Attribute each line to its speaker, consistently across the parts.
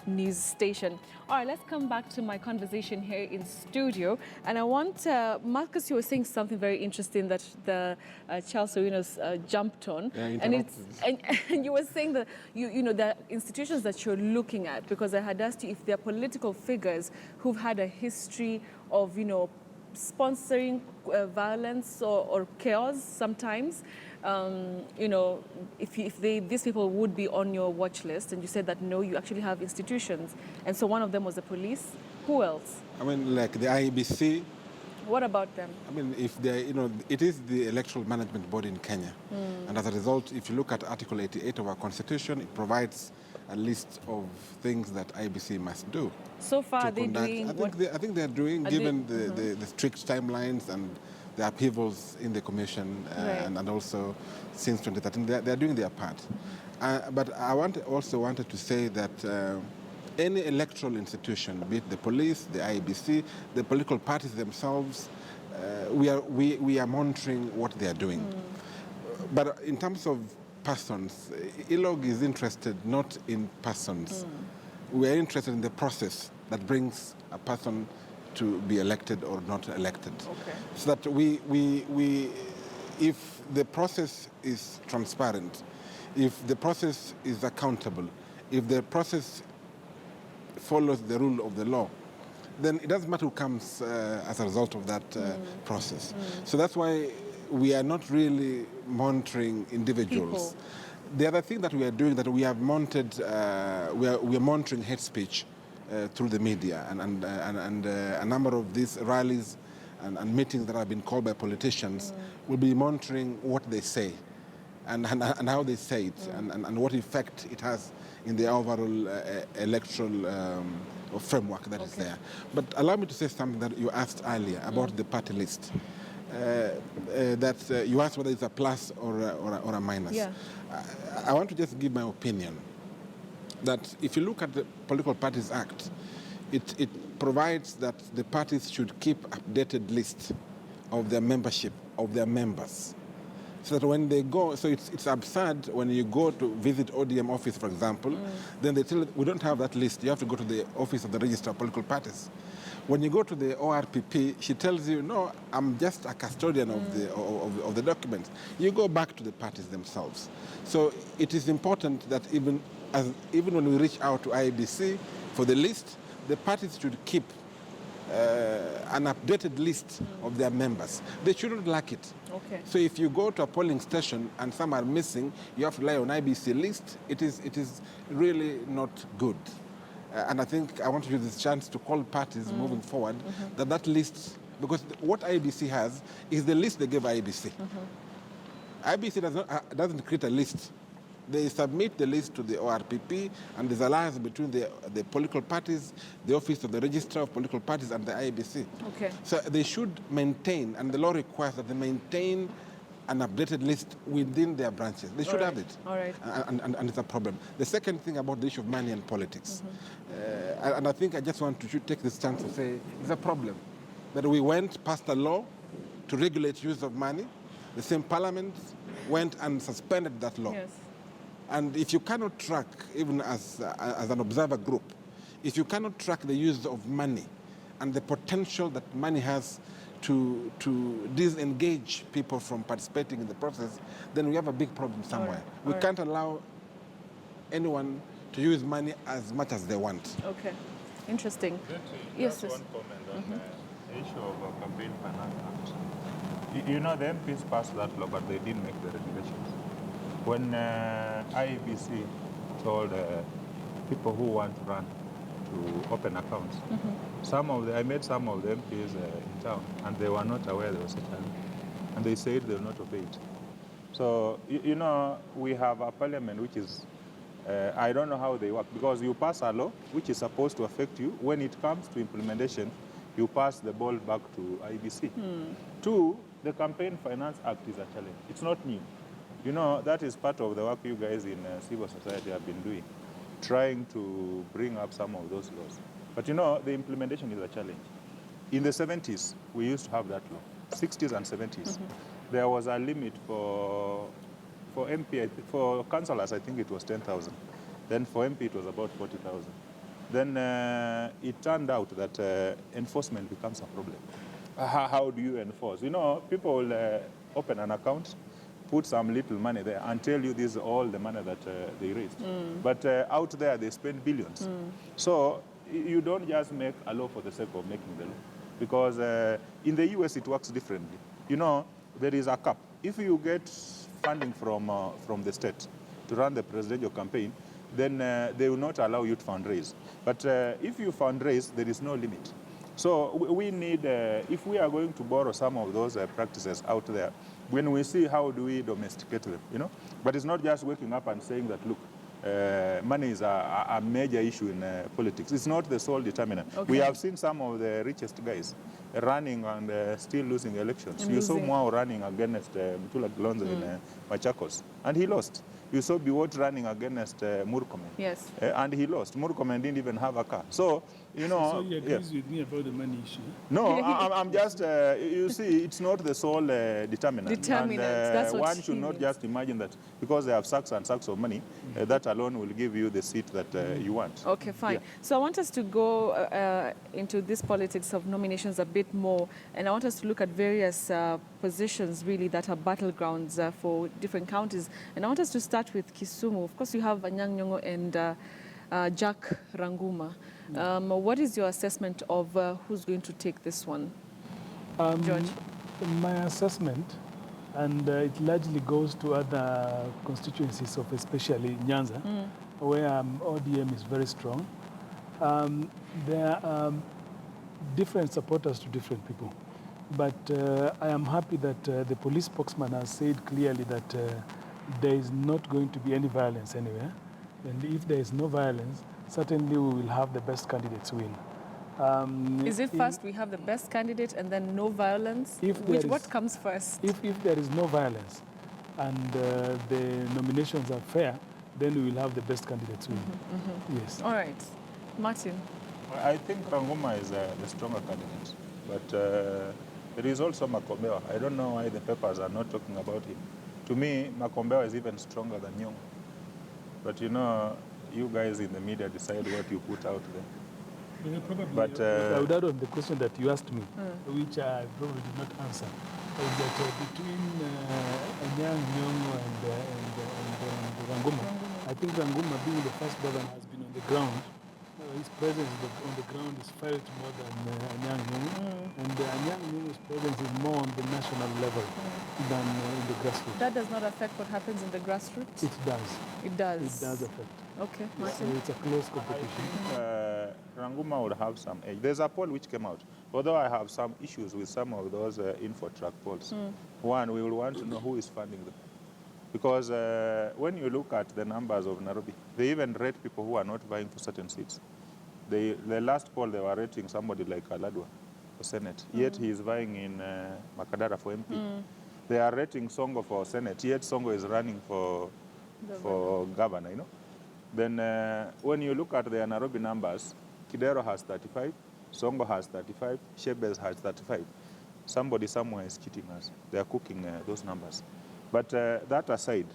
Speaker 1: news station. All right, let's come back to my conversation here in studio. And I want, Marcus, you were saying something very interesting that the Charles Serenos jumped on.
Speaker 2: Yeah,
Speaker 1: and you were saying that, you know, the institutions that you're looking at, because I had asked you if they're political figures who've had a history of, you know, sponsoring violence or chaos sometimes. You know, if these people would be on your watch list, and you said that no, you actually have institutions, and so one of them was the police. Who else?
Speaker 2: I mean, like the IEBC.
Speaker 1: What about them?
Speaker 2: I mean, if they, you know, it is the electoral management body in Kenya, and as a result, if you look at Article 88 of our constitution, it provides a list of things that IEBC must do.
Speaker 1: So far, are they doing?
Speaker 2: I think they are doing, given the strict timelines and the upheavals in the commission,
Speaker 1: Right.
Speaker 2: and also since 2013, they are doing their part. But I also wanted to say that any electoral institution, be it the police, the IEBC, the political parties themselves, we are monitoring what they are doing. But in terms of persons, ILOG is interested not in persons. We are interested in the process that brings a person to be elected or not elected.
Speaker 1: Okay.
Speaker 2: So that if the process is transparent, if the process is accountable, if the process follows the rule of the law, then it doesn't matter who comes as a result of that process. So that's why we are not really monitoring individuals.
Speaker 1: People.
Speaker 2: The other thing that we are doing, that we have monitored, we are monitoring hate speech through the media, and a number of these rallies and meetings that have been called by politicians will be monitoring what they say and how they say it, and what effect it has in the overall electoral framework that is there. But allow me to say something that you asked earlier about the party list. That you asked whether it's a plus or a minus.
Speaker 1: Yeah.
Speaker 2: I want to just give my opinion that if you look at the Political Parties Act, it provides that the parties should keep updated lists of their membership, of their members. So that when they go, so it's absurd when you go to visit ODM office, for example, then they tell you, we don't have that list. You have to go to the office of the Register of Political Parties. When you go to the ORPP, she tells you, no, I'm just a custodian of the documents. You go back to the parties themselves. So it is important that even when we reach out to IEBC for the list, the parties should keep an updated list of their members. They shouldn't lack it.
Speaker 1: Okay.
Speaker 2: So if you go to a polling station and some are missing, you have to rely on IBC list. It is really not good. And I think I want to use this chance to call parties moving forward that list, because what IBC has is the list they gave IBC. IBC doesn't create a list. They submit the list to the ORPP, and there's alliance between the political parties, the Office of the Register of Political Parties, and the IBC.
Speaker 1: Okay.
Speaker 2: So they should maintain, and the law requires that they maintain an updated list within their branches. They should have it.
Speaker 1: All right.
Speaker 2: And it's a problem. The second thing about the issue of money and politics, and I think I just want to take this chance to say it's a problem that we went past a law to regulate use of money. The same parliament went and suspended that law.
Speaker 1: Yes.
Speaker 2: And if you cannot track, even as an observer group, if you cannot track the use of money and the potential that money has to disengage people from participating in the process, then we have a big problem somewhere. We can't allow anyone to use money as much as they want.
Speaker 1: Okay. Interesting.
Speaker 3: Yes, one comment on the issue of campaign finance act. You know, the MPs passed that law, but they didn't make the regulations. When IEBC told people who want to run to open accounts, I met some of the MPs in town, and they were not aware there was such an, and they said they will not obey it. So, you know, we have a parliament which is, I don't know how they work, because you pass a law which is supposed to affect you. When it comes to implementation, you pass the ball back to IEBC. Two, the Campaign Finance Act is a challenge. It's not new. You know, that is part of the work you guys in civil society have been doing, trying to bring up some of those laws. But you know, the implementation is a challenge. In the 70s, we used to have that law, 60s and 70s. There was a limit for MP, for councillors, I think it was 10,000. Then for MP, it was about 40,000. Then it turned out that enforcement becomes a problem. How do you enforce? You know, people will open an account, put some little money there, and tell you this is all the money that they raised. But out there, they spend billions. So you don't just make a law for the sake of making the law. Because in the US, it works differently. You know, there is a cap. If you get funding from the state to run the presidential campaign, then they will not allow you to fundraise. But if you fundraise, there is no limit. So we need, if we are going to borrow some of those practices out there, when we see how do we domesticate them, you know? But it's not just waking up and saying that, look, money is a major issue in politics. It's not the sole determinant.
Speaker 1: Okay.
Speaker 3: We have seen some of the richest guys running and still losing elections. You saw Mwao running against Mutula Kilonzo in Machakos, and he lost. You saw Biwott running against Murkomen.
Speaker 1: Yes.
Speaker 3: And he lost. Murkomen didn't even have a car. So, you know...
Speaker 4: So he agrees with me about the money issue?
Speaker 3: No, I'm just, you see, it's not the sole determinant. And
Speaker 1: That's what
Speaker 3: one should not just imagine that because they have sacks and sacks of money, that alone will give you the seat that you want.
Speaker 1: Okay, fine.
Speaker 3: Yeah.
Speaker 1: So I want us to go into this politics of nominations a bit more, and I want us to look at various positions really that are battlegrounds for different counties. And I want us to start with Kisumu. Of course, you have Anyang' Nyong'o and Jack Ranguma. What is your assessment of who's going to take this one? George?
Speaker 4: My assessment, and it largely goes to other constituencies of especially Nyanza, where ODM is very strong. There are different supporters to different people. But I am happy that the police spokesman has said clearly that there is not going to be any violence anywhere. And if there is no violence, certainly we will have the best candidates win.
Speaker 1: Is it first we have the best candidate and then no violence? What comes first?
Speaker 4: If there is no violence and the nominations are fair, then we will have the best candidates win. Yes.
Speaker 1: All right. Martin?
Speaker 3: I think Ranguma is the stronger candidate. But there is also Makombewa. I don't know why the papers are not talking about him. To me, Makombewa is even stronger than Nyong'o. But you know, you guys in the media decide what you put out there.
Speaker 4: But I would add on the question that you asked me, which I probably did not answer, is that between Anyang', Nyong'o and Ranguma, I think Ranguma, being the first governor, has been on the ground. His presence on the ground is felt more than Anyang' Nyong'o, and Anyang' Nyong'o's presence is more on the national level than in the grassroots.
Speaker 1: That does not affect what happens in the grassroots?
Speaker 4: It does.
Speaker 1: It does?
Speaker 4: It does affect.
Speaker 1: Okay,
Speaker 4: So
Speaker 1: Martin?
Speaker 4: it's a close competition.
Speaker 3: I think Ranguma would have some edge. There's a poll which came out, although I have some issues with some of those info-track polls. One, we will want to know who is funding them. Because when you look at the numbers of Nairobi, they even rate people who are not vying for certain seats. The last poll, they were rating somebody like Aladwa for Senate, yet he is vying in Makadara for MP. They are rating Songo for Senate, yet Songo is running for governor, you know. Then when you look at the Nairobi numbers, Kidero has 35, Songo has 35, Shebes has 35. Somebody somewhere is cheating us. They are cooking those numbers. But that aside,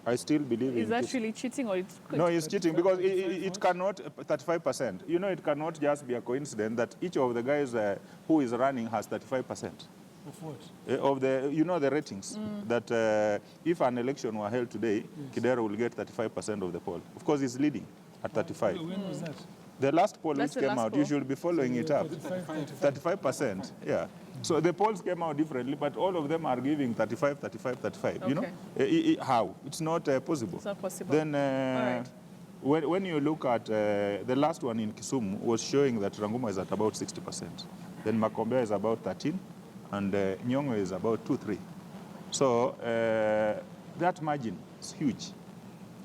Speaker 3: I still believe
Speaker 1: Is actually cheating or it's...
Speaker 3: No, it's cheating because it cannot, 35%. You know, it cannot just be a coincidence that each of the guys who is running has 35%.
Speaker 4: Of what?
Speaker 3: Of the, you know, the ratings. That if an election were held today, Kidero will get 35% of the poll. Of course, he's leading at 35.
Speaker 4: When was that?
Speaker 3: The last poll
Speaker 1: That's
Speaker 3: which
Speaker 1: the
Speaker 3: came
Speaker 1: last
Speaker 3: out,
Speaker 1: poll.
Speaker 3: you should be following it up. 35%, yeah. So the polls came out differently, but all of them are giving 35, 35, 35. You know, how? It's not possible.
Speaker 1: It's not possible.
Speaker 3: Then,
Speaker 1: right.
Speaker 3: when you look at the last one in Kisumu was showing that Ranguma is at about 60%. Then Makombewa is about 13, and Nyong'o is about 2-3. So that margin is huge.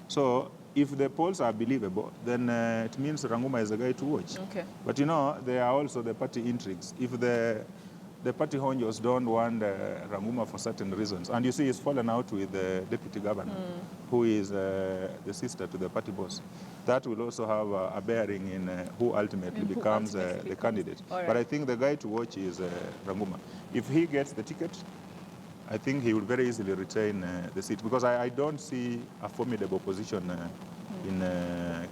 Speaker 3: So if the polls are believable, then it means Ranguma is a guy to watch.
Speaker 1: Okay.
Speaker 3: But you know, there are also the party intrigues. If the party honjos don't want Ranguma for certain reasons, and you see he's fallen out with the deputy governor, who is the sister to the party boss, that will also have a bearing in who ultimately becomes the candidate.
Speaker 1: Right.
Speaker 3: But I think the guy to watch is Ranguma. If he gets the ticket, I think he will very easily retain the seat, because I don't see a formidable opposition in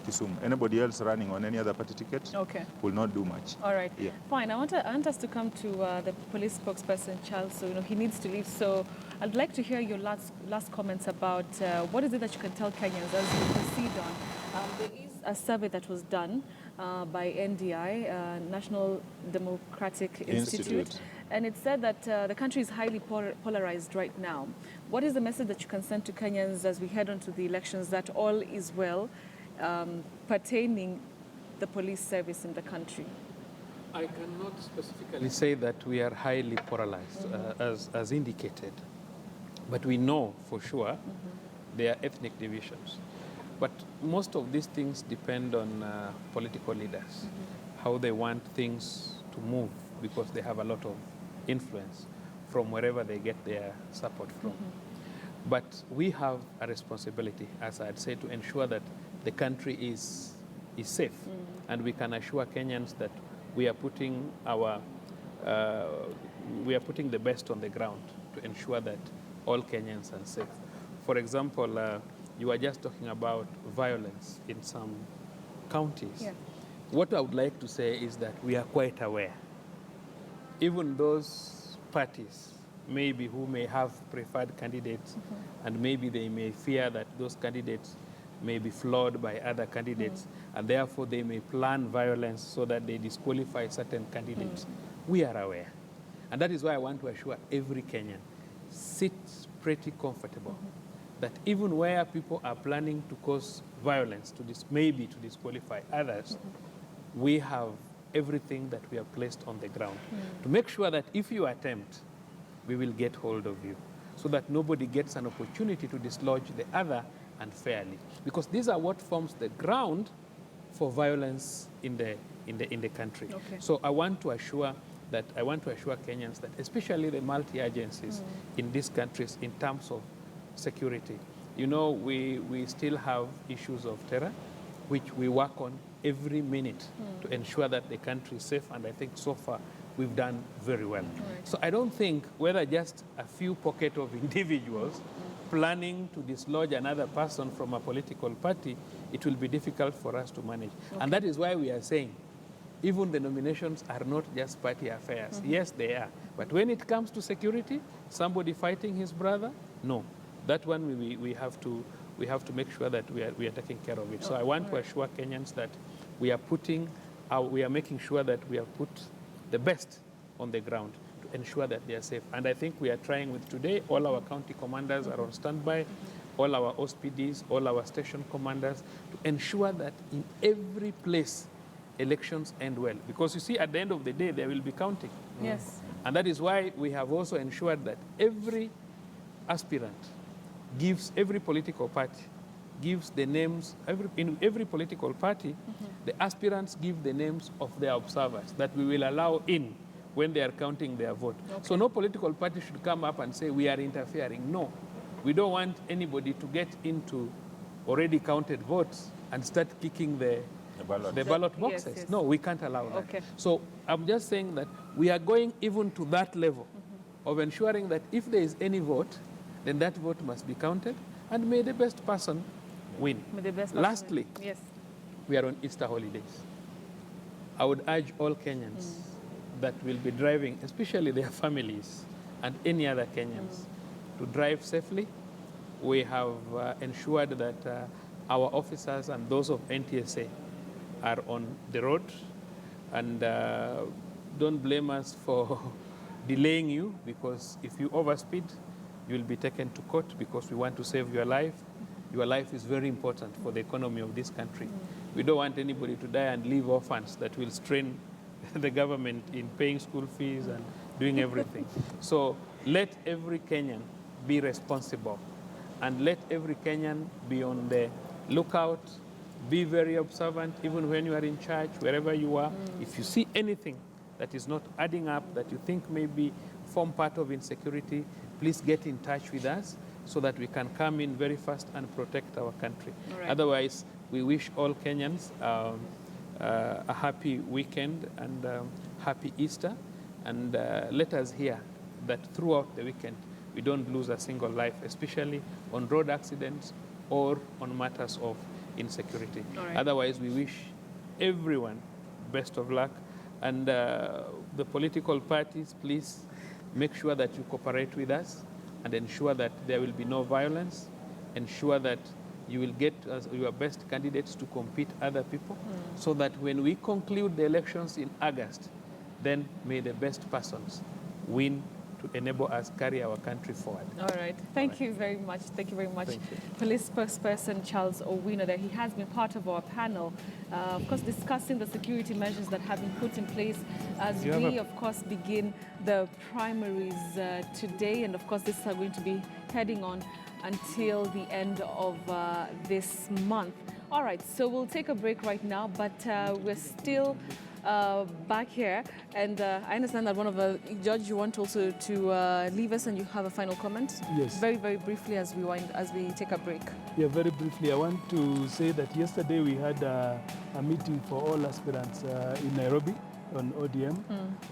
Speaker 3: Kisumu. Anybody else running on any other party ticket
Speaker 1: Okay.
Speaker 3: will not do much.
Speaker 1: All right.
Speaker 3: Yeah.
Speaker 1: Fine. I want us to come to the police spokesperson, Charles. So, he needs to leave. So I'd like to hear your last comments about what is it that you can tell Kenyans as you proceed on. There is a survey that was done by NDI, National Democratic Institute. And it said that the country is highly polarized right now. What is the message that you can send to Kenyans as we head on to the elections, that all is well pertaining the police service in the country?
Speaker 5: I cannot specifically say that we are highly polarized, as indicated. But we know for sure there are ethnic divisions. But most of these things depend on political leaders, how they want things to move, because they have a lot of influence from wherever they get their support from. But we have a responsibility, as I had said, to ensure that the country is safe, and we can assure Kenyans that we are putting the best on the ground to ensure that all Kenyans are safe. For example, you were just talking about violence in some counties.
Speaker 1: Yeah.
Speaker 5: What I would like to say is that we are quite aware. Even those parties, maybe who may have preferred candidates, and maybe they may fear that those candidates may be flawed by other candidates, and therefore they may plan violence so that they disqualify certain candidates. We are aware. And that is why I want to assure every Kenyan, sit pretty comfortable, that even where people are planning to cause violence, maybe to disqualify others, we have everything that we have placed on the ground to make sure that if you attempt, we will get hold of you, so that nobody gets an opportunity to dislodge the other unfairly. Because these are what forms the ground for violence in the country.
Speaker 1: Okay.
Speaker 5: So I want to assure Kenyans that, especially the multi-agencies in these countries, in terms of security, we still have issues of terror, which we work on every minute to ensure that the country is safe, and I think so far we've done very well.
Speaker 1: Right.
Speaker 5: So I don't think whether just a few pocket of individuals planning to dislodge another person from a political party, it will be difficult for us to manage.
Speaker 1: Okay.
Speaker 5: And that is why we are saying, even the nominations are not just party affairs. Yes, they are. But when it comes to security, somebody fighting his brother, no. That one we have to make sure that we are taking care of it. So I want to assure Kenyans that we are making sure that we have put the best on the ground to ensure that they are safe. And I think we are trying with today. All our county commanders are on standby, all our OSPDs, all our station commanders, to ensure that in every place elections end well. Because you see, at the end of the day, there will be counting.
Speaker 1: Yes.
Speaker 5: And that is why we have also ensured that every aspirant every political party gives the names, in every political party, the aspirants give the names of their observers that we will allow in when they are counting their vote.
Speaker 1: Okay.
Speaker 5: So no political party should come up and say we are interfering. No, we don't want anybody to get into already counted votes and start kicking the ballot boxes.
Speaker 1: Yes, yes.
Speaker 5: No, we can't allow that.
Speaker 1: Okay.
Speaker 5: So I'm just saying that we are going even to that level of ensuring that if there is any vote, then that vote must be counted, and may the best person win.
Speaker 1: May the best person
Speaker 5: Lastly,
Speaker 1: win. Yes.
Speaker 5: we are on Easter holidays. I would urge all Kenyans that will be driving, especially their families and any other Kenyans, to drive safely. We have ensured that our officers and those of NTSA are on the road, and don't blame us for delaying you, because if you overspeed, you will be taken to court, because we want to save your life. Your life is very important for the economy of this country. We don't want anybody to die and leave orphans that will strain the government in paying school fees and doing everything. So let every Kenyan be responsible, and let every Kenyan be on the lookout, be very observant, even when you are in church, wherever you are. If you see anything that is not adding up, that you think maybe form part of insecurity, please get in touch with us so that we can come in very fast and protect our country.
Speaker 1: Right.
Speaker 5: Otherwise, we wish all Kenyans a happy weekend and happy Easter. And let us hear that throughout the weekend, we don't lose a single life, especially on road accidents or on matters of insecurity.
Speaker 1: All right.
Speaker 5: Otherwise, we wish everyone best of luck. And the political parties, please make sure that you cooperate with us and ensure that there will be no violence, ensure that you will get your best candidates to compete other people, so that when we conclude the elections in August, then may the best persons win to enable us carry our country forward.
Speaker 1: All right. Thank you very much. Thank you very much.
Speaker 5: Thank you.
Speaker 1: Police spokesperson Charles Owino, that he has been part of our panel, of course, discussing the security measures that have been put in place as we, of course, begin the primaries today. And, of course, this is going to be heading on until the end of this month. All right, so we'll take a break right now, but we're still back here, and I understand that one of the judge, you want also to leave us, and you have a final comment.
Speaker 4: Yes.
Speaker 1: Very, very briefly as we take a break.
Speaker 4: Yeah, very briefly, I want to say that yesterday we had a meeting for all aspirants in Nairobi on ODM,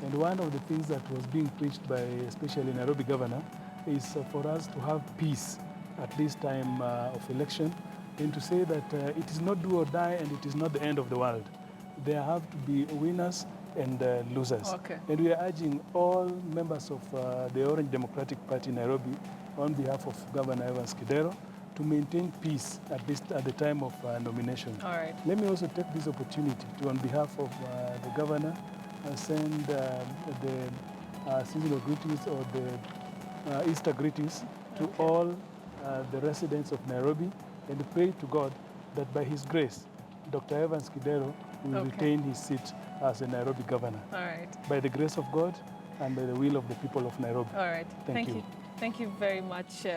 Speaker 4: and one of the things that was being preached by especially Nairobi governor is for us to have peace at this time of election, and to say that it is not do or die and it is not the end of the world. There have to be winners and losers.
Speaker 1: Okay.
Speaker 4: And we are urging all members of the Orange Democratic Party in Nairobi, on behalf of Governor Evans Kidero, to maintain peace at the time of nomination.
Speaker 1: All right.
Speaker 4: Let me also take this opportunity to, on behalf of the governor, send the seasonal greetings or the Easter greetings to all the residents of Nairobi, and pray to God that by His grace, Dr. Evans Kidero will retain his seat as a Nairobi governor.
Speaker 1: All right.
Speaker 4: By the grace of God and by the will of the people of Nairobi.
Speaker 1: All right.
Speaker 4: Thank you.
Speaker 1: Thank you very much,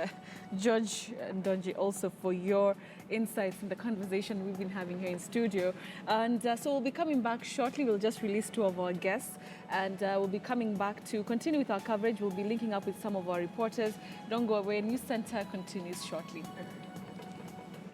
Speaker 1: Judge Ndonji, also for your insights in the conversation we've been having here in studio. And so we'll be coming back shortly. We'll just release two of our guests, and we'll be coming back to continue with our coverage. We'll be linking up with some of our reporters. Don't go away. News Center continues shortly.